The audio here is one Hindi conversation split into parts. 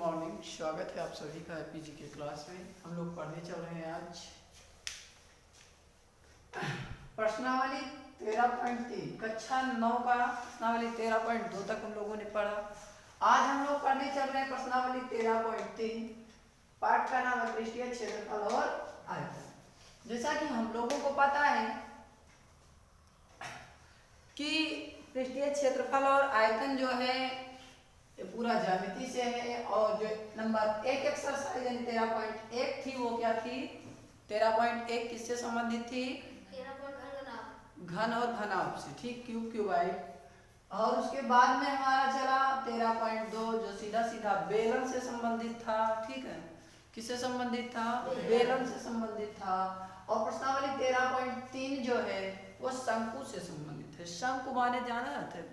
मॉर्निंग। स्वागत है आप सभी का एपीजी के क्लास में। हम लोग पढ़ने चल रहे हैं आज प्रश्नावली 13.3 कक्षा 9 का प्रश्नावली 13.2 तक हम लोगों ने पढ़ा। आज हम लोग पढ़ने चल रहे हैं प्रश्नावली 13.3। पाठ का नाम है पृष्ठीय क्षेत्रफल और आयतन। जैसा कि हम लोगों को पता है कि पृष्ठीय क्षेत्रफल और आयतन जो है ये पूरा ज्यामिति से है। और जो नंबर 1 एक्सरसाइज यानी 13.1 थी वो क्या थी? 13.1 किससे संबंधित थी? घन और घनाभ से, ठीक, क्यूब क्यूबाइड। और उसके बाद में हमारा चला 13.2 जो सीधा सीधा बेलन से संबंधित था। ठीक है, किससे संबंधित था? बेलन से संबंधित था। और प्रश्नावली 13.3 जो है वो शंकु से संबंधित है। शंकु माने जाना थे?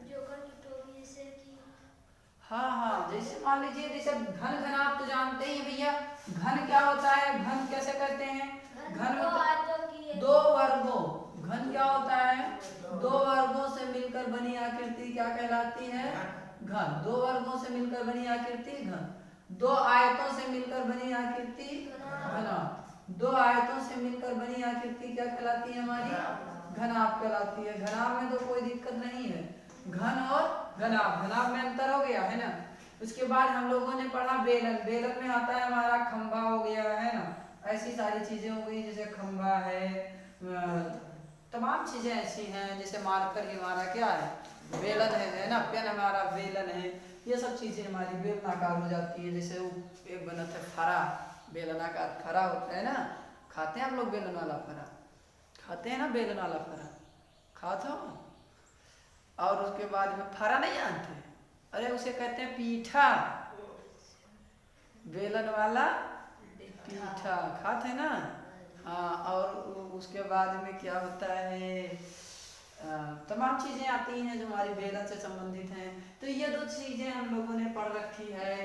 हाँ, जैसे मान लीजिए जैसे घन घनाभ तो जानते ही भैया। घन क्या होता है? घन कैसे करते हैं? घन दो वर्गों, घन क्या होता है? दो वर्गों से मिलकर बनी आकृति क्या कहलाती है? घन। दो वर्गों से मिलकर बनी आकृति घन। दो आयतों से मिलकर बनी आकृति घनाभ। दो आयतों से मिलकर बनी आकृति क्या कहलाती है हमारी? घनाभ कहलाती है। घनाभ में तो कोई दिक्कत नहीं है। घन और घनाभ, घनाभ में अंतर हो गया है ना। उसके बाद हम लोगों ने पढ़ा बेलन। बेलन में आता है हमारा खंभा हो गया है ना। ऐसी सारी चीजें हो गई जैसे खंभा है, तमाम चीजें ऐसी हैं। जैसे मार्कर ही हमारा क्या है? बेलन है ना। पेन हमारा बेलन है। ये सब चीजें हमारी बेलनाकार हो जाती है। जैसे एक बनत है फरा, बेलनाकार फरा होता है ना। खाते हैं हम लोग बेलन वाला फरा, खाते हैं ना बेलन वाला फरा, खाते हो। और उसके बाद में फरा नहीं जानते? अरे उसे कहते हैं पीठा, बेलन वाला पीठा, खाते ना। हाँ, और उसके बाद में क्या होता है? तमाम चीजें आती हैं जो हमारी बेलन से संबंधित हैं। तो ये दो चीजें हम लोगों ने पढ़ रखी है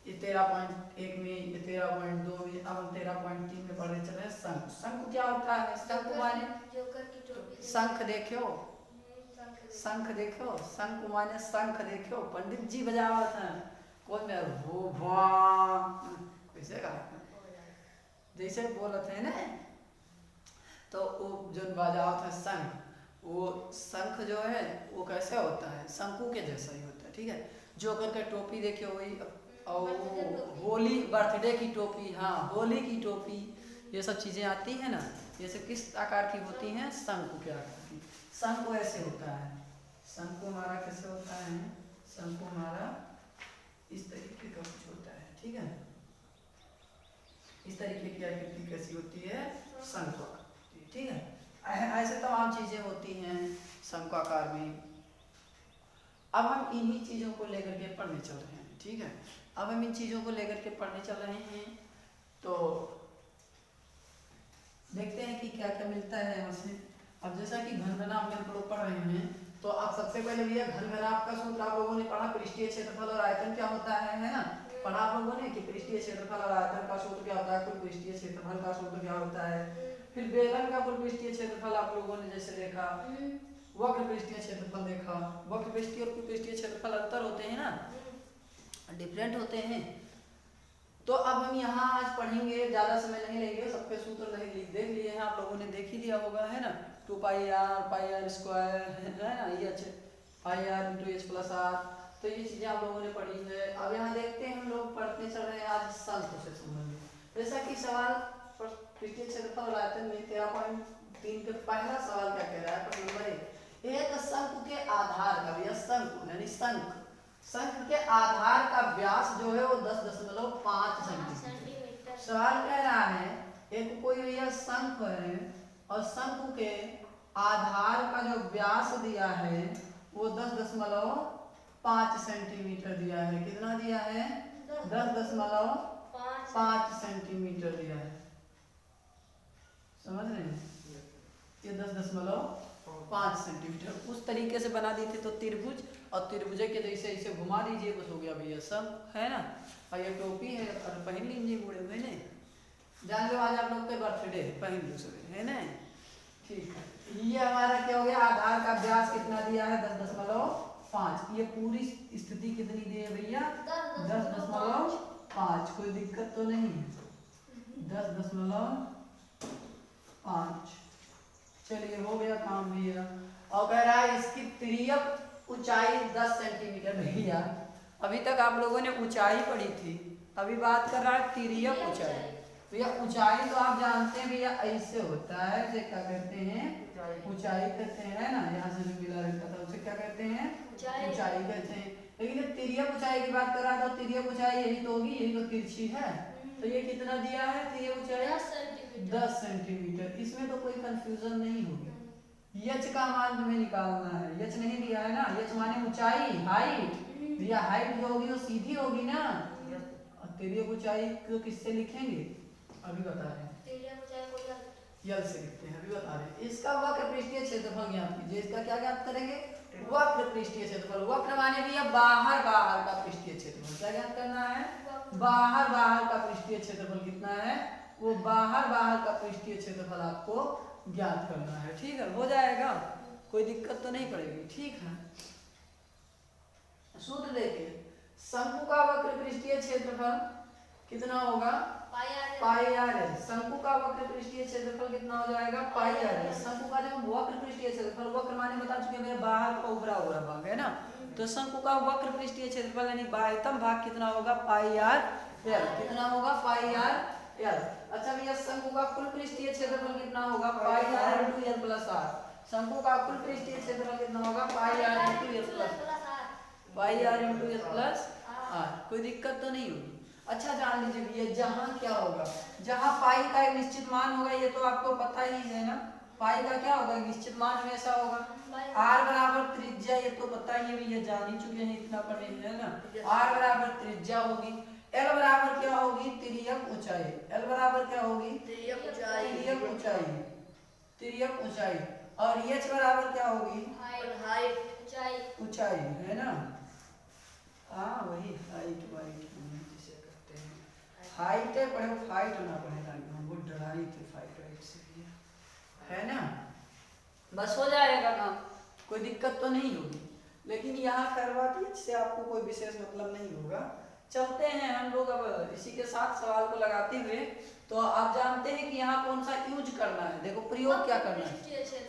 ये 13.1 में, ये 13.2 में। अब हम 13.3 में पढ़ने चले शंख। शंख क्या होता है? शंख माने शंख देखो, शंख देखो, शंख माने शंख देखो। पंडित जी बजावत हैं कौन में भू भुआ कैसे कहा, जैसे बोलते हैं ना। तो वो जो बजावत है शंख, वो शंख जो है वो कैसे होता है? शंकु के जैसा ही होता है। ठीक है, जोकर का टोपी देखिए वही। और होली बर्थडे की टोपी, हाँ होली की टोपी, ये सब चीजें आती है ना। ये सब किस आकार की होती हैं? शंकु के आकार की। शंकु ऐसे होता है। शंकु हमारा कैसे होता है? शंकु हमारा इस तरीके का कुछ होता है। ठीक है, इस तरीके की आकृति कैसी होती है? शंकु आकृति। ठीक है, ऐसे तमाम चीजें होती हैं शंकु आकार में। अब हम इन्हीं चीजों को लेकर के पढ़ने चल रहे हैं। ठीक है, अब हम इन चीजों को लेकर के पढ़ने चल रहे हैं। तो देखते हैं कि क्या क्या मिलता है यहाँ से। अब जैसा कि घन घनाभ में हम लोग पढ़ रहे हैं, तो आप सबसे पहले भैया घन घनाभ का सूत्र आप लोगों ने पढ़ा। पृष्ठीय क्षेत्रफल और आयतन क्या होता है ना। पढ़ा आप लोगों ने कि पृष्ठीय क्षेत्रफल और आयतन का सूत्र क्या होता है, कुल पृष्ठीय क्षेत्रफल का सूत्र क्या होता है। फिर बेलन का कुल पृष्ठीय क्षेत्रफल आप लोगों ने जैसे देखा, वक्र पृष्ठीय क्षेत्रफल देखा। वक्र पृष्ठीय और कुल पृष्ठीय क्षेत्रफल अंतर होते हैं ना, डिफरेंट होते हैं। तो अब हम यहाँ आज पढ़ेंगे, ज्यादा समय नहीं लेंगे, सबके सूत्र नहीं देख लिए हैं आप लोगों ने, देख ही लिया होगा है ना। 2πr पाई आर स्क्वायर है ना, ये अच्छे pi r into h plus r. तो ये चीजें आप लोगों ने पढ़ी है। अब यहाँ देखते हैं हम लोग पढ़ते चल रहे हैं आज शंख से संबंधित। जैसा कि सवाल पृष्ठीय क्षेत्रफल और आयतन में 13.3 के पहला सवाल क्या कह रहा है? प्रश्न नंबर 1 शंख के आधार का, भैया शंख यानी शंख, शंख के आधार का व्यास जो है वो 10.5 सेंटीमीटर। सवाल कह रहा है एक कोई भैया शंख है और शंख के आधार का जो व्यास दिया है वो 10.5 सेंटीमीटर दिया है। कितना दिया है? 10.5 सेंटीमीटर दिया है। समझ रहे हैं? ये 10.5 सेंटीमीटर उस तरीके से बना दी थी। तो त्रिभुज और त्रिभुज के जैसे इसे घुमा दीजिए, बस हो गया भैया सब है ना। और ये टोपी है और पहन लीजिए बूढ़े हुए ने, जान लो आज आप लोग के बर्थडे, पहन लो सब है ना। ठीक है, ये हमारा क्या हो गया? आधार का व्यास कितना दिया है? 10.5। ये पूरी स्थिति कितनी दी है भैया? 10.5 5, कोई दिक्कत तो नहीं है। 10.5। चलिए हो गया काम भैया। और कह रहा है इसकी तिर्यक ऊंचाई 10 सेंटीमीटर। भैया अभी तक आप लोगों ने ऊंचाई पढ़ी थी, अभी बात कर रहा है तिर्यक ऊंचाई। भैया ऊंचाई तो आप जानते हैं भैया ऐसे होता है, इसे क्या कहते हैं? ऊंचाई कहते हैं ना। यहाँ से जो मिला रहता था उसे क्या कहते हैं? ऊंचाई कहते हैं। लेकिन ये तिर्यक ऊंचाई की बात कर रहा था, तो तिर्यक ऊंचाई यही तो होगी, यही तो तिरछी है। तो ये कितना दिया है तिर्यक ऊंचाई? 10 सेंटीमीटर। इसमें तो कोई कंफ्यूजन नहीं होगी। यच का मान तुम्हें निकालना है। यच नहीं दिया है ना, यच माने ऊंचाई, हाइट। भैया हाइट जो होगी वो सीधी होगी ना। और तिर्यक ऊंचाई को किससे लिखेंगे? अभी बता रहे हैं, यल से लिखते हैं, अभी बता रहे हैं। इसका वक्र पृष्ठीय क्षेत्रफल ज्ञात कीजिए। इसका क्या ज्ञात करेंगे? वक्र पृष्ठीय क्षेत्रफल। वक्र माने भैया बाहर बाहर का पृष्ठीय क्षेत्रफल। क्या ज्ञात करना है? बाहर बाहर का पृष्ठीय क्षेत्रफल कितना है? वो बाहर बाहर का पृष्ठीय क्षेत्रफल आपको ज्ञात करना है। ठीक है, हो जाएगा, कोई दिक्कत तो नहीं पड़ेगी। ठीक है, सूत्र देखिए, शंकु का वक्र पृष्ठीय क्षेत्रफल कितना होगा? Pi r L. शंकु का वक्र पृष्ठीय क्षेत्रफल कितना हो जाएगा? Pi r L. शंकु का जो वक्र पृष्ठीय क्षेत्रफल, वक्र माने बता चुके हैं बाहर का उभरा हुआ भाग है ना। तो शंकु का वक्र पृष्ठीय क्षेत्रफल यानी बाह्यतम भाग कितना होगा? Pi r l. कितना होगा? Pi r l. अच्छा भैया शंकु का कुल पृष्ठीय क्षेत्रफल कितना होगा? Pi r into l plus r. शंकु का कुल पृष्ठीय क्षेत्रफल कितना होगा? Pi r into l plus pi r into l plus r. कोई दिक्कत तो नहीं होगी। अच्छा जान लीजिए भैया, जहाँ क्या होगा, जहाँ पाई का एक निश्चित मान होगा, ये तो आपको पता ही है ना। पाई का क्या होगा? निश्चित मान हमेशा होगा। आर बराबर त्रिज्या, ये तो पता ही है भैया, जान ही चुके हैं, इतना पढ़े है ना। आर बराबर त्रिज्या होगी। एल बराबर क्या होगी? तिर्यक ऊंचाई। एल बराबर क्या होगी? तिर्यक ऊंचाई। तिर्यक ऊंचाई। और एच बराबर क्या होगी? हाइट, ऊंचाई है ना। हाँ वही हाइट वाइट जिसे कहते हैं, हाइट है, पढ़े फाइट होना पड़ेगा, हमको डराई थी फाइट वाइट से है ना। बस हो जाएगा काम, कोई दिक्कत तो नहीं होगी। लेकिन यहाँ करवाती इससे आपको कोई विशेष मतलब नहीं होगा। चलते हैं हम लोग अब इसी के साथ सवाल को लगाते हुए। तो आप जानते हैं कि यहाँ कौन सा यूज करना है? देखो प्रयोग क्या करना है?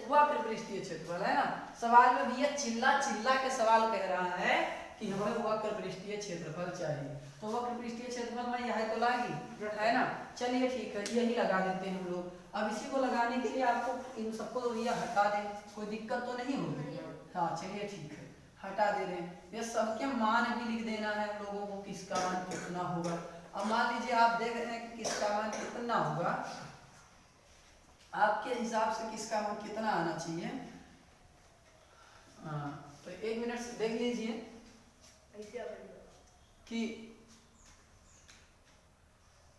वक्र पृष्ठीय क्षेत्रफल है ना। सवाल में भैया चिल्ला चिल्ला के सवाल कह रहा है कि हमें वक्र पृष्ठीय क्षेत्रफल चाहिए। तो वक्र पृष्ठीय क्षेत्रफल में यह तो लागी है ना। चलिए ठीक है, यही लगा देते हैं हम लोग। अब इसी को लगाने के लिए आपको इन सबको तो भैया हटा दें, कोई दिक्कत तो नहीं होगी। हाँ चलिए ठीक है, हटा दे रहे हैं। ये सबके मान भी लिख देना है हम लोगों को, किसका मान कितना होगा। अब मान लीजिए आप देख रहे हैं कि किसका मान कितना होगा, आपके हिसाब से किसका मान कितना आना चाहिए। हाँ तो 1 मिनट से देख लीजिए कि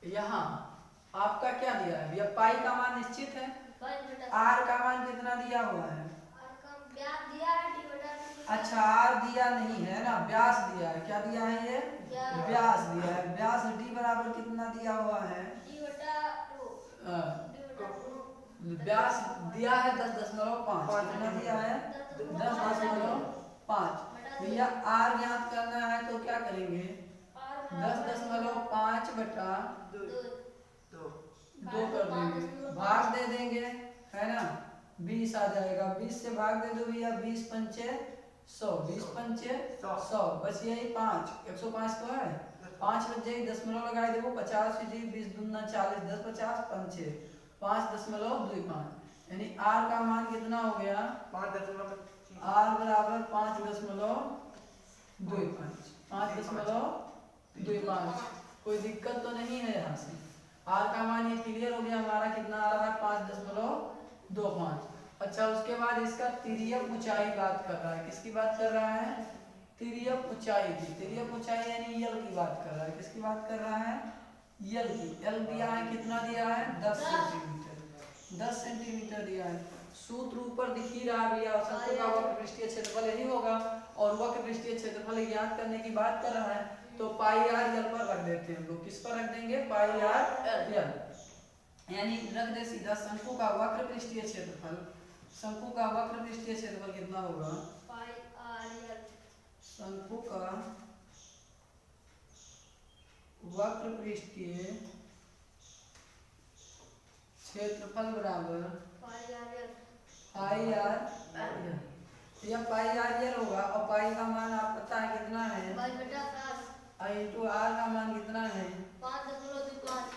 यहाँ आपका क्या दिया है भैया। पाई का मान निश्चित है, आर का मान कितना दिया हुआ है? अच्छा आर दिया नहीं है ना, व्यास दिया है। क्या दिया है? ये व्यास दिया है। व्यास डी बराबर कितना दिया हुआ है? व्यास दिया है 10.5। कितना दिया है? 10.5। भैया आर ज्ञात करना है तो क्या करेंगे? 10.5 बटा 2 कर देंगे, भाग दे देंगे है ना। 20 आ जाएगा, 20 से भाग दे दो भैया, 20 पंचे 100, 20 पंचे 100, बस यही 5, 105 तो है। 5 बच जाएगी, दशमलव लगाए देखो 50 जी, 20 दूना 40, 10 50 पंचे 5.25, यानी आर का मान कितना हो गया? 5. आर बराबर 5.25। कोई दिक्कत तो नहीं है यहाँ से। आर का मान ये क्लियर हो गया हमारा, कितना आ रहा है? 5.25। अच्छा उसके बाद इसका तिर्यक ऊंचाई बात कर रहा है। किसकी बात कर रहा है? तिर्यक ऊंचाई की। तिर्यक ऊंचाई यानी यल की बात कर रहा है। किसकी बात कर रहा है? यल की। यल दिया है, कितना दिया है? 10 सेंटीमीटर। 10 सेंटीमीटर दिया है। सूत्र ऊपर दिख ही रहा है भैया, शंकु का वक्र पृष्ठीय क्षेत्रफल यही होगा। और वक्र पृष्ठीय क्षेत्रफल ज्ञात करने की बात कर रहा है, तो पाई आर यल पर रख देते हैं हम लोग। किस पर रख देंगे? पाई आर यल, यानी रख दे सीधा शंकु का वक्र पृष्ठीय क्षेत्रफल। शंकु का वक्र पृष्ठीय क्षेत्रफल कितना होगा? पाई आर यल। शंकु का वक्र पृष्ठीय क्षेत्रफल बराबर पाई आर यल। यह पाई आर यल होगा और पाई का मान आप पता है कितना है, और इंटू आर का मान कितना है 5.25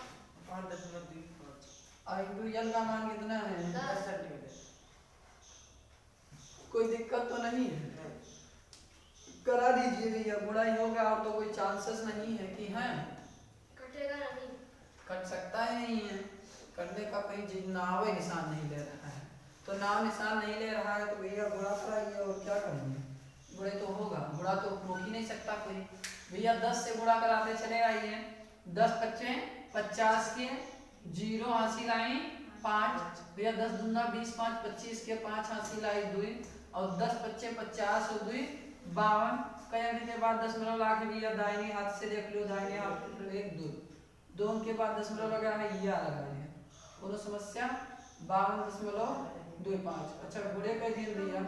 और इंटू यल का मान कितना है 10 सेंटीमीटर। कोई दिक्कत तो नहीं है, करा दीजिए भैया, गुणा ही होगा और तो कोई चांसेस नहीं है कि है कटेगा नहीं, कट सकता ही नहीं है, करने का कोई नाव निशान नहीं ले रहा है। तो नाव निशान नहीं ले रहा है तो भैया गुणा कराइए और क्या करेंगे, गुणे तो होगा, गुणा तो रोक ही नहीं सकता कोई। भैया 10 से गुणा कराते चले आइए, 10 पच्चे 50 के, जीरो हासिल आई 5, भैया 10 दूना 20, 5 25 के 5 हासिल आई 2, और 10 पच्चे 50 और 2 52। कहने के बाद दशमलव ला के भैया दाहिने हाथ से देख लो, दाहिने हाथ से 1 2 2 के बाद दशमलव लगा है, यह लगा है कोनो समस्या 52.25। अच्छा गुणे कर दिए भैया,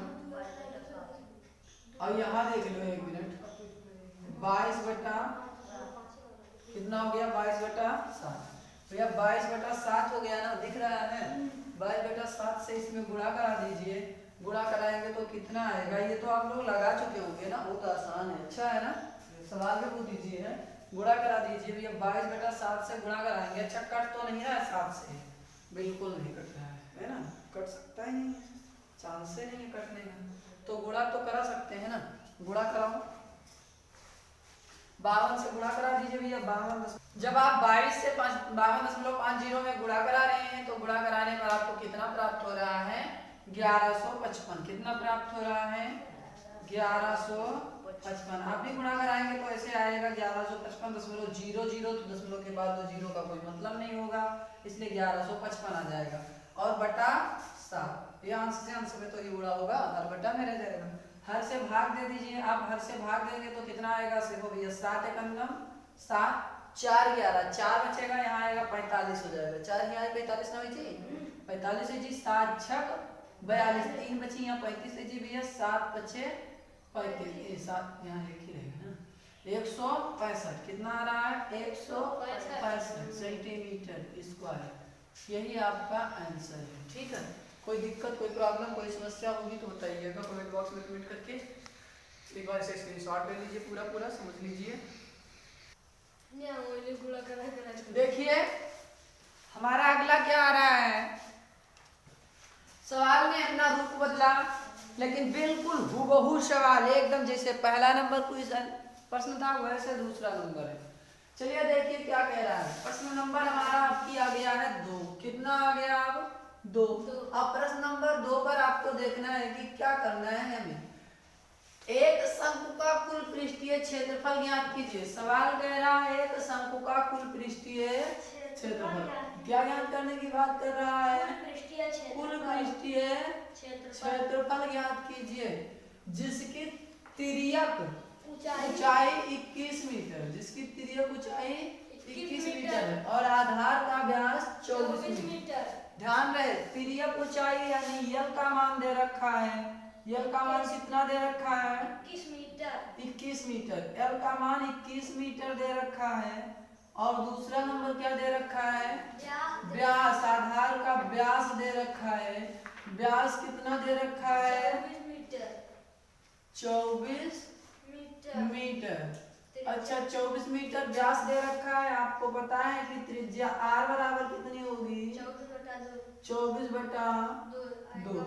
और यहाँ देख लो 1 मिनट, 22 बटा कितना हो गया 22/7। भैया 22/7 हो गया ना, दिख रहा है 22/7 से इसमें गुणा करा दीजिए, गुणा कराएंगे तो कितना आएगा, ये तो आप लोग लगा चुके होंगे ना, बहुत आसान है, अच्छा है ना, सवाल में पूछ दीजिए है, गुणा करा दीजिए भैया 22/7 से गुणा कराएंगे। अच्छा कट तो नहीं रहा है 7 से, बिल्कुल नहीं कट रहा है ना, कट सकता ही नहीं, चांस ही नहीं कटने का, तो गुणा तो करा सकते हैं ना, गुणा कराओ 52 से गुणा करा दीजिए भैया 52। जब आप 22 से 52.50 में गुणा करा रहे हैं तो गुणा कराने पर आपको कितना प्राप्त हो रहा है 1155। कितना प्राप्त हो रहा है 1155। आप भी गुणा कराएंगे तो ऐसे आएगा 1155.00, तो दशमलव के बाद 2 जीरो का कोई मतलब नहीं होगा, इसलिए 1155 आ जाएगा। और बटा 7, ये अंश से अंश में तो ये उड़ा होगा, हर बटा में रह जाएगा, हर से भाग दे दीजिए, आप हर से भाग देंगे तो कितना आएगा, देखो भैया 7 एकम 7, 4 11, 4 बचेगा, यहाँ आएगा 45 हो जाएगा, 4 यहाँ 45 ना हुई थी 45 है जी, 7 छक 42, 3 बची यहाँ 35 है जी भैया, 7 बचे 35, 7 यहाँ एक ही रहेगा ना, 165 कितना आ रहा है 165 सेंटीमीटर स्क्वायर, यही आपका आंसर है। ठीक है, कोई दिक्कत कोई प्रॉब्लम कोई समस्या होगी तो बताइएगा कमेंट बॉक्स में कमेंट करके, एक बार इसे स्क्रीनशॉट ले लीजिए, पूरा पूरा समझ लीजिए। देखिए हमारा अगला क्या आ रहा है, सवाल में अपना रूप बदला, लेकिन बिल्कुल हूबहू सवाल एकदम जैसे पहला नंबर क्वेश्चन प्रश्न था वैसे दूसरा नंबर है। चलिए देखिए क्या कह रहा है, प्रश्न नंबर हमारा आपकी आ गया है 2, कितना आ गया अब 2। अब प्रश्न नंबर 2 पर आपको देखना है कि क्या करना है हमें, एक शंकु का कुल पृष्ठीय क्षेत्रफल ज्ञात कीजिए। सवाल कह रहा है एक शंकु का कुल पृष्ठीय क्षेत्रफल, क्या ज्ञात करने की बात कर रहा है, कुल पृष्ठीय क्षेत्रफल ज्ञात कीजिए जिसकी तिर्यक ऊंचाई 21 मीटर, जिसकी तिर्यक ऊंचाई 21 मीटर है और आधार का व्यास 24 मीटर। ध्यान रहे तिर्यक ऊंचाई यानी यल का मान दे रखा है, यल का मान कितना दे रखा है 21 मीटर, एल का मान 21 मीटर दे रखा है, और दूसरा नंबर क्या दे रखा है व्यास, आधार का व्यास दे रखा है, व्यास कितना दे रखा है 24 मीटर। अच्छा 24 मीटर व्यास दे रखा है, आपको पता है कि त्रिज्या r बराबर कितनी होगी 24/2,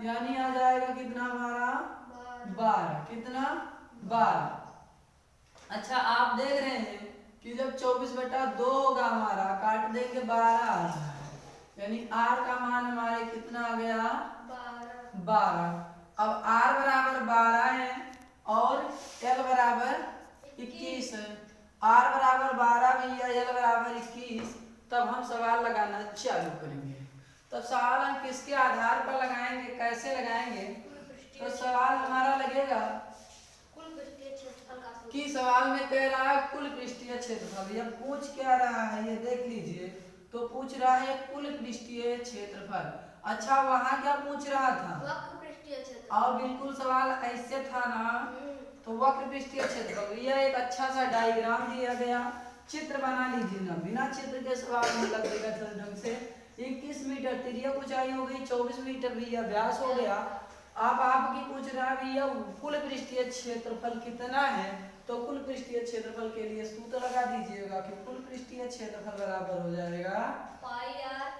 यानी आ जाएगा कितना हमारा 12, कितना 12। अच्छा आप देख रहे हैं कि जब 24/2 होगा हमारा काट देंगे 12 आ रहा है, यानी r का मान हमारे कितना आ गया 12। अब r बराबर 12 है और l बराबर 21 है, r बराबर 12 भैया l बराबर 21, तब हम सवाल लगाना चालू करेंगे। तब सवाल हम किसके आधार पर लगाएंगे, कैसे लगाएंगे, तो सवाल हमारा लगेगा कि सवाल में कह रहा है कुल पृष्ठीय क्षेत्रफल, यह पूछ क्या रहा है ये देख लीजिए, तो पूछ रहा है कुल पृष्ठीय क्षेत्रफल। अच्छा वहाँ क्या पूछ रहा था, और बिल्कुल सवाल ऐसे था ना, तो वक्र पृष्ठीय क्षेत्रफल, यह एक अच्छा सा डायग्राम दिया गया, चित्र बना लीजिए ना, बिना चित्र के सवाल में लग जाएगा सर ढंग से। 21 मीटर त्रिज्या ऊंचाई हो गई, 24 मीटर भैया व्यास हो गया। अब आपकी पूछ रहा है भैया कुल पृष्ठीय क्षेत्रफल कितना है, तो कुल पृष्ठीय क्षेत्रफल के लिए सूत्र लगा दीजिएगा कि कुल पृष्ठीय क्षेत्रफल बराबर हो जाएगा pi r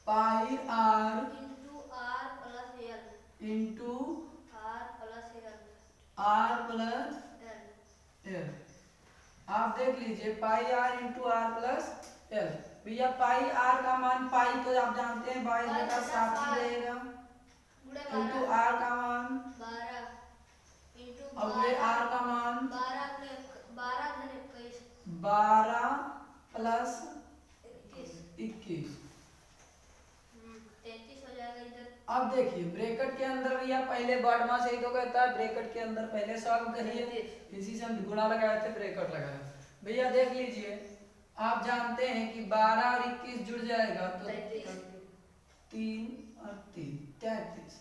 pi r into r plus l into r plus l r plus l. L. आप देख लीजिए pi r into r plus l. भैया पाई आर का मान, पाई तो आप जानते हैं 22/7 ही रहेगा, इंटू आर का मान 12 इंटू और ये आर का मान 12 21 12 प्लस 21। 33 हो जाएगा इधर। अब देखिए ब्रैकेट के अंदर भैया पहले वर्ड से ही तो कहता है ब्रैकेट के अंदर पहले सॉल्व करिए, इसी से हम गुणा लगाए थे ब्रैकेट लगाया। भैया देख लीजिए आप जानते हैं कि 12 और 21 जुड़ जाएगा तो 3 और 3 33।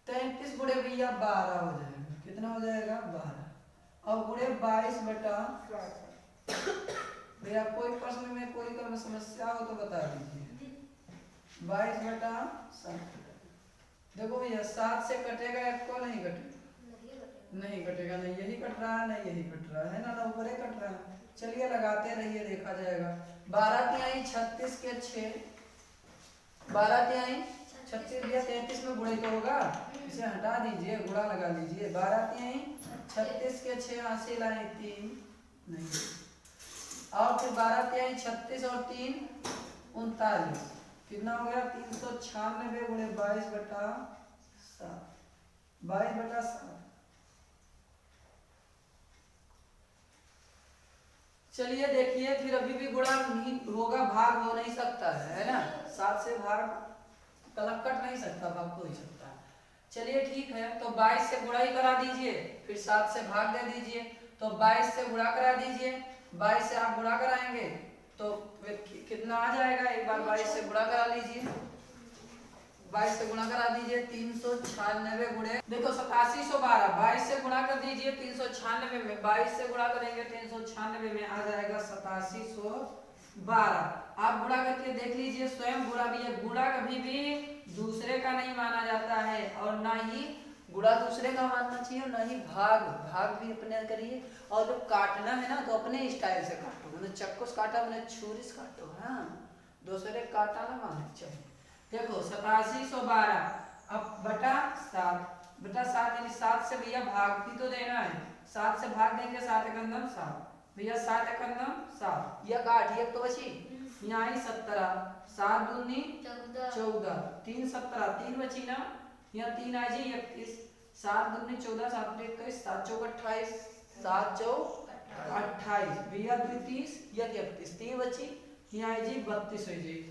33 गुणे भैया 12 हो जाएगा, कितना हो जाएगा 12 और गुणे 22/7। भैया कोई प्रश्न में कोई समस्या हो तो बता दीजिए। 22/7 देखो भैया 7 से कटेगा एक को नहीं कटेगा, नहीं कटेगा, नहीं यही कट रहा है नहीं यही कट रहा है ना, ऊपर ही कट रहा है। चलिए लगाते रहिए देखा जाएगा। 12 तिहाई 36 के 6, 12 तिहाई 36 या 33 में गुणे तो होगा, इसे हटा दीजिए गुणा लगा लीजिए। 12 तिहाई 36 के 6 हासिल आए 3 नहीं, और फिर 12 तिहाई 36 और 3 39, कितना हो गया 396 गुणे 22/7 22/7। चलिए देखिए फिर अभी भी गुणा नहीं होगा, भाग हो नहीं सकता है ना, 7 से भाग कलम कट नहीं सकता, भाग हो ही सकता है। चलिए ठीक है, तो 22 से गुणा ही करा दीजिए, फिर 7 से भाग दे दीजिए, तो 22 से गुणा करा ददीजिए। 22 से आप गुणा कराएंगे तो कितना आ जाएगा, एक बार 22 से गुणा करा लीजिए। 22 से गुणा करा दीजिए 396 गुणे देखो 8712, 22 से गुणा कर दीजिए 396 में, 22 से गुणा करेंगे 396 में आ जाएगा 8712। आप गुणा करके देख लीजिए स्वयं, गुणा भी है, गुणा कभी भी दूसरे का नहीं माना जाता है और ना ही गुणा दूसरे का मानना चाहिए, ना ही भाग, भाग भी अपने करिए। और जब काटना है ना तो अपने स्टाइल से काटो, मैंने चक्कू से काटा मैंने छुरी से काटो, हाँ दूसरे काटा ना माने चाहिए। देखो 8712 अब बटा 7 यानी 7 से भैया भाग भी तो देना है, 7 से भाग देंगे 7 एकम 7 भैया 7 एकम 7 या 8 एक तो बची यहाँ ही 17 7 दूनी 14 3 17 3 बची ना, यहाँ 3 आ जी 31 7 दूनी 14 7 21 7 चौक 28 7 चौक 28 भैया 30 या 31 3 बची यहाँ जी 32 हो जी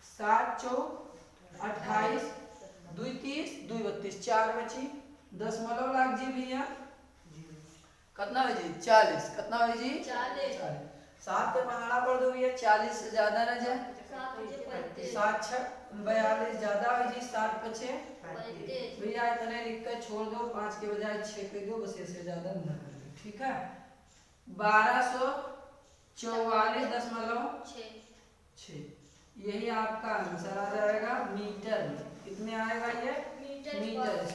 7 चौक 28 2 30 2 32 4 बची 10 मतलब लाख जी भैया कितना है जी 40, कितना है जी 40। 7 पे पहाड़ा पड़ दो भैया 40 से ज्यादा ना जाए, 7 6 42 ज्यादा है जी 7 5 भैया इतने लिख कर छोड़ दो, 5 के बजाय 6 पे दो, बस इससे ज्यादा ना कर दो, ठीक है। 1244.6 यही आपका आंसर आ जाएगा मीटर में। कितने आएगा ये मीटर।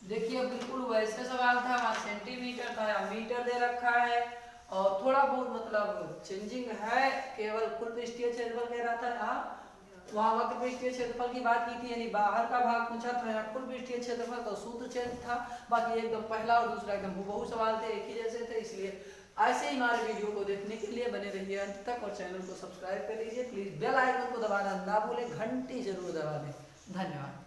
देखिए बिल्कुल वैसे सवाल था, वहाँ सेंटीमीटर था, यहाँ मीटर दे रखा है और थोड़ा बहुत मतलब चेंजिंग है, केवल कुल पृष्ठीय क्षेत्रफल कह रहा था, वहाँ वक्त पृष्ठीय क्षेत्रफल की बात की थी, यानी बाहर का भाग पूछा था, यहाँ कुल पृष्ठीय क्षेत्रफल तो सूत्र चेंज था, बाकी एकदम पहला और दूसरा एकदम हूबहू सवाल थे, एक ही जैसे थे। इसलिए ऐसे ही हमारे वीडियो को देखने के लिए बने रहिए अंत तक और चैनल को सब्सक्राइब कर लीजिए, प्लीज बेल आइकन को दबाना ना भूलें, घंटी जरूर दबा दें। धन्यवाद।